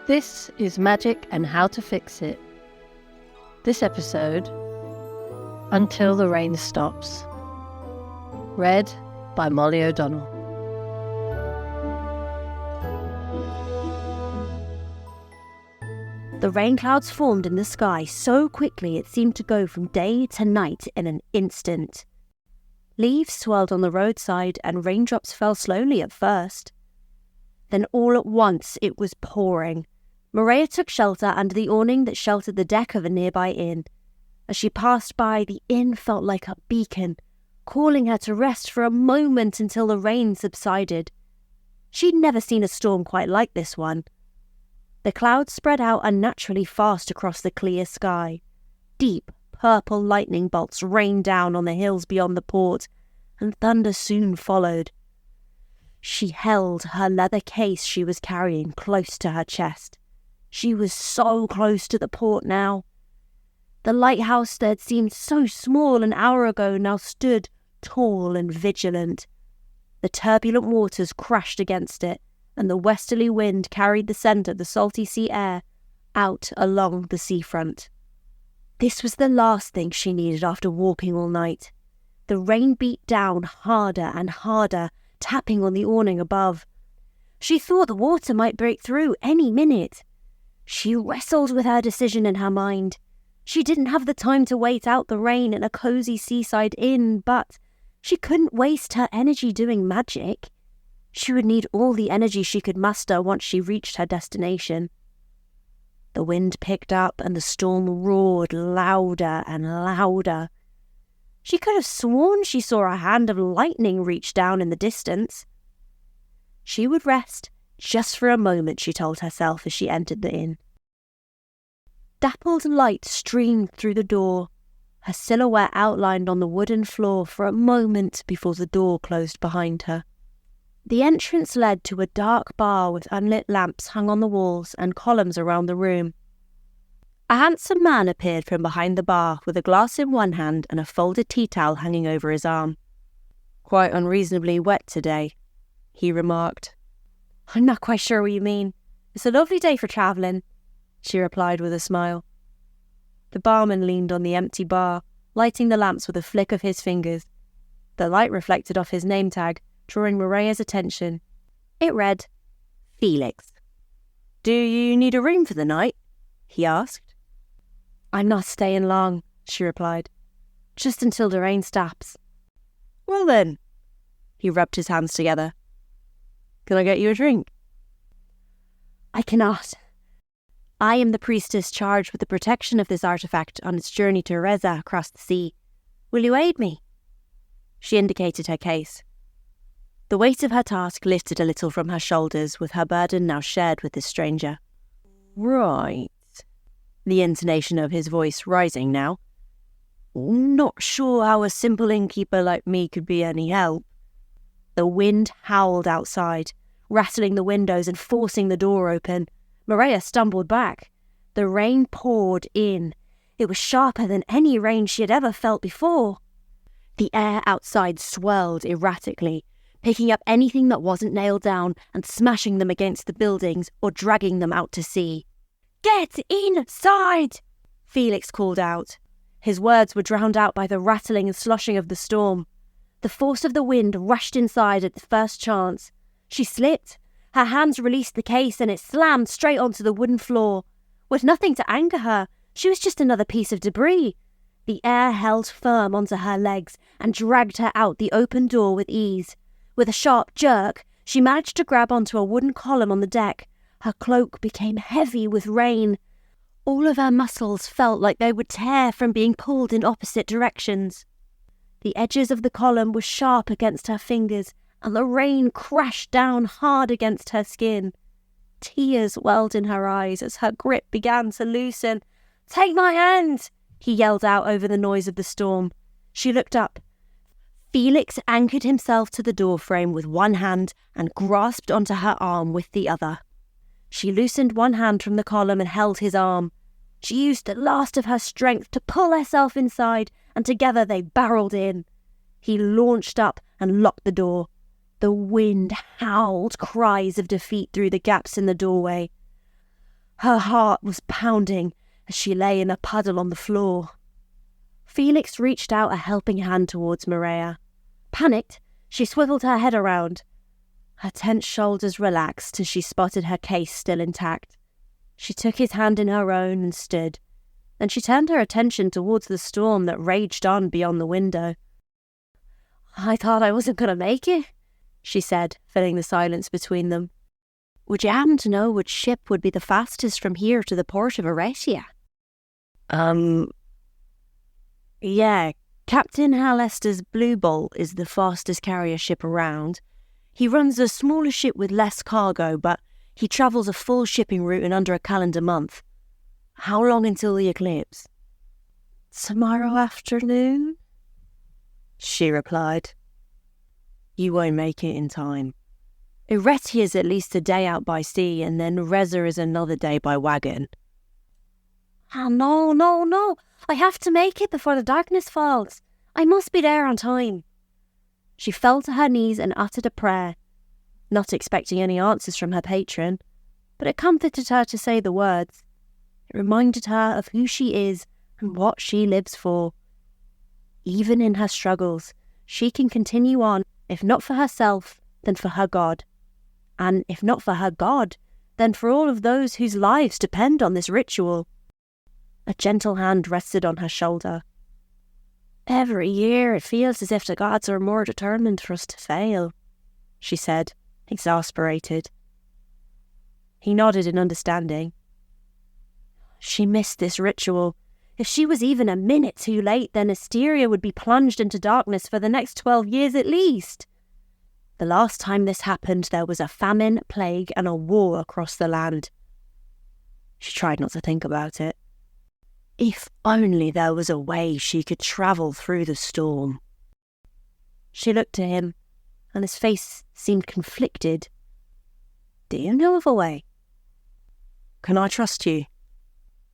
This is Magic and How to Fix It. This episode, Until the Rain Stops. Read by Molly O'Donnell. The rain clouds formed in the sky so quickly it seemed to go from day to night in an instant. Leaves swirled on the roadside and raindrops fell slowly at first. Then all at once it was pouring. Mireia took shelter under the awning that sheltered the deck of a nearby inn. As she passed by, the inn felt like a beacon, calling her to rest for a moment until the rain subsided. She'd never seen a storm quite like this one. The clouds spread out unnaturally fast across the clear sky. Deep, purple lightning bolts rained down on the hills beyond the port, and thunder soon followed. She held her leather case she was carrying close to her chest. She was so close to the port now. The lighthouse that had seemed so small an hour ago now stood tall and vigilant. The turbulent waters crashed against it, and the westerly wind carried the scent of the salty sea air out along the seafront. This was the last thing she needed after walking all night. The rain beat down harder and harder, tapping on the awning above. She thought the water might break through any minute. She wrestled with her decision in her mind. She didn't have the time to wait out the rain in a cozy seaside inn, but she couldn't waste her energy doing magic. She would need all the energy she could muster once she reached her destination. The wind picked up and the storm roared louder and louder. She could have sworn she saw a hand of lightning reach down in the distance. She would rest just for a moment, she told herself as she entered the inn. Dappled light streamed through the door, her silhouette outlined on the wooden floor for a moment before the door closed behind her. The entrance led to a dark bar with unlit lamps hung on the walls and columns around the room. A handsome man appeared from behind the bar with a glass in one hand and a folded tea towel hanging over his arm. "Quite unreasonably wet today," he remarked. "I'm not quite sure what you mean. It's a lovely day for travelling," she replied with a smile. The barman leaned on the empty bar, lighting the lamps with a flick of his fingers. The light reflected off his name tag, drawing Mireia's attention. It read, Felix. "Do you need a room for the night?" he asked. "I'm not staying long," she replied. "Just until the rain stops." "Well then," he rubbed his hands together. "Can I get you a drink?" "I cannot. I am the priestess charged with the protection of this artifact on its journey to Reza across the sea. Will you aid me?" She indicated her case. The weight of her task lifted a little from her shoulders, with her burden now shared with this stranger. "Right," the intonation of his voice rising now. "Not sure how a simple innkeeper like me could be any help." The wind howled outside, rattling the windows and forcing the door open. Mireia stumbled back. The rain poured in. It was sharper than any rain she had ever felt before. The air outside swirled erratically, picking up anything that wasn't nailed down and smashing them against the buildings or dragging them out to sea. "Get inside!" Felix called out. His words were drowned out by the rattling and sloshing of the storm. The force of the wind rushed inside at the first chance. She slipped. Her hands released the case and it slammed straight onto the wooden floor. With nothing to anchor her, she was just another piece of debris. The air held firm onto her legs and dragged her out the open door with ease. With a sharp jerk, she managed to grab onto a wooden column on the deck. Her cloak became heavy with rain. All of her muscles felt like they would tear from being pulled in opposite directions. The edges of the column were sharp against her fingers, and the rain crashed down hard against her skin. Tears welled in her eyes as her grip began to loosen. "Take my hand!" he yelled out over the noise of the storm. She looked up. Felix anchored himself to the doorframe with one hand and grasped onto her arm with the other. She loosened one hand from the column and held his arm. She used the last of her strength to pull herself inside, and together they barreled in. He launched up and locked the door. The wind howled cries of defeat through the gaps in the doorway. Her heart was pounding as she lay in a puddle on the floor. Felix reached out a helping hand towards Mireia. Panicked, she swiveled her head around. Her tense shoulders relaxed as she spotted her case still intact. She took his hand in her own and stood. Then she turned her attention towards the storm that raged on beyond the window. "I thought I wasn't going to make it," she said, filling the silence between them. "Would you happen to know which ship would be the fastest from here to the port of Aretia?" Yeah, Captain Hal Estes' Blue Bolt is the fastest carrier ship around. He runs a smaller ship with less cargo, but he travels a full shipping route in under a calendar month. How long until the eclipse? "Tomorrow afternoon," she replied. "You won't make it in time. Aretia is at least a day out by sea, and then Reza is another day by wagon." No. I have to make it before the darkness falls. I must be there on time." She fell to her knees and uttered a prayer, not expecting any answers from her patron, but it comforted her to say the words. It reminded her of who she is and what she lives for. Even in her struggles, she can continue on, if not for herself, then for her God. And if not for her God, then for all of those whose lives depend on this ritual. A gentle hand rested on her shoulder. "Every year it feels as if the gods are more determined for us to fail," she said, exasperated. He nodded in understanding. She missed this ritual. If she was even a minute too late, then Asteria would be plunged into darkness for the next 12 years at least. The last time this happened, there was a famine, plague, and a war across the land. She tried not to think about it. If only there was a way she could travel through the storm. She looked at him, and his face seemed conflicted. "Do you know of a way?" "Can I trust you?"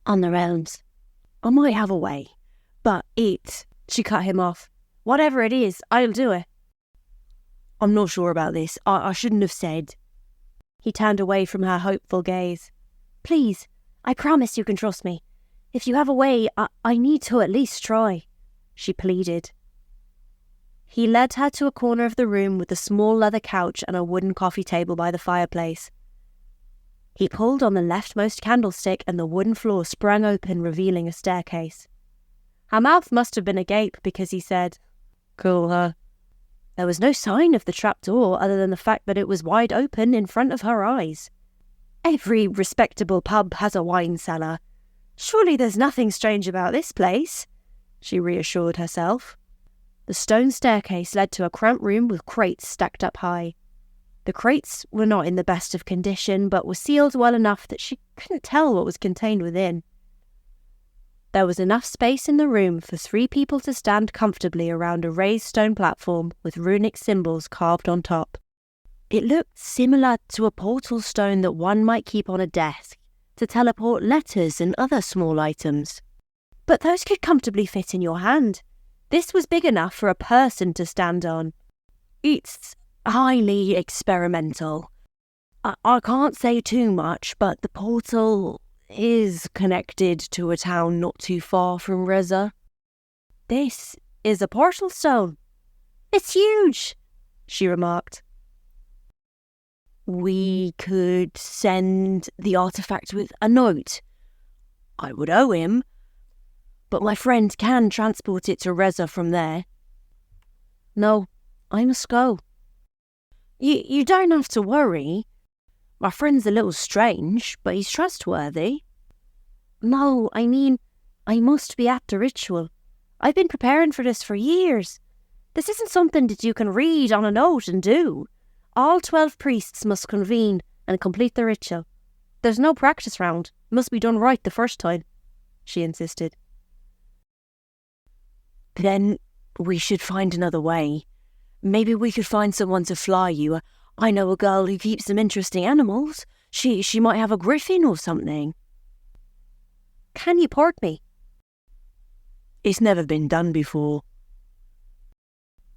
"On the realms. I might have a way, but She cut him off. "Whatever it is, I'll do it." "I'm not sure about this. I shouldn't have said." He turned away from her hopeful gaze. "Please, I promise you can trust me. If you have a way, I need to at least try," she pleaded. He led her to a corner of the room with a small leather couch and a wooden coffee table by the fireplace. He pulled on the leftmost candlestick and the wooden floor sprang open, revealing a staircase. Her mouth must have been agape because he said, "Cool, huh?" There was no sign of the trapdoor other than the fact that it was wide open in front of her eyes. Every respectable pub has a wine cellar. Surely there's nothing strange about this place, she reassured herself. The stone staircase led to a cramped room with crates stacked up high. The crates were not in the best of condition, but were sealed well enough that she couldn't tell what was contained within. There was enough space in the room for 3 people to stand comfortably around a raised stone platform with runic symbols carved on top. It looked similar to a portal stone that one might keep on a desk to teleport letters and other small items. But those could comfortably fit in your hand. This was big enough for a person to stand on. It's highly experimental. I can't say too much, but the portal is connected to a town not too far from Reza. This is a portal stone. It's huge, she remarked. We could send the artifact with a note. I would owe him, but my friend can transport it to Reza from there. No, I must go. You don't have to worry. My friend's a little strange, but he's trustworthy. No, I mean, I must be at the ritual. I've been preparing for this for years. This isn't something that you can read on a note and do. All 12 priests must convene and complete the ritual. There's no practice round. It must be done right the first time, she insisted. Then we should find another way. Maybe we could find someone to fly you. I know a girl who keeps some interesting animals. She might have a griffin or something. Can you port me? It's never been done before.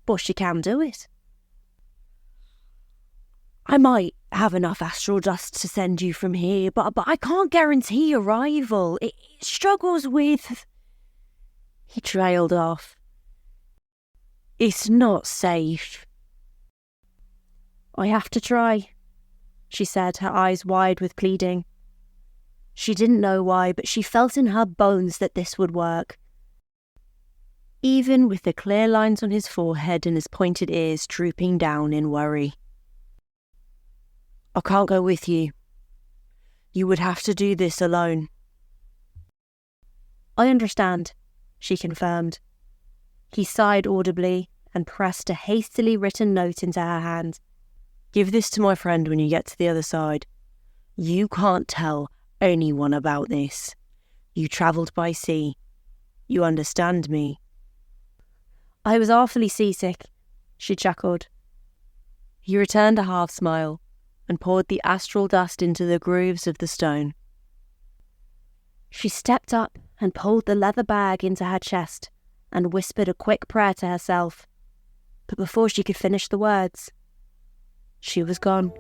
But she can do it. I might, have enough astral dust to send you from here, but I can't guarantee arrival. It struggles with..." He trailed off. "It's not safe." "I have to try," she said, her eyes wide with pleading. She didn't know why, but she felt in her bones that this would work. Even with the clear lines on his forehead and his pointed ears drooping down in worry. "I can't go with you. You would have to do this alone." "I understand," she confirmed. He sighed audibly and pressed a hastily written note into her hand. "Give this to my friend when you get to the other side. You can't tell anyone about this. You travelled by sea. You understand me?" "I was awfully seasick," she chuckled. He returned a half smile and poured the astral dust into the grooves of the stone. She stepped up and pulled the leather bag into her chest and whispered a quick prayer to herself. But before she could finish the words, she was gone.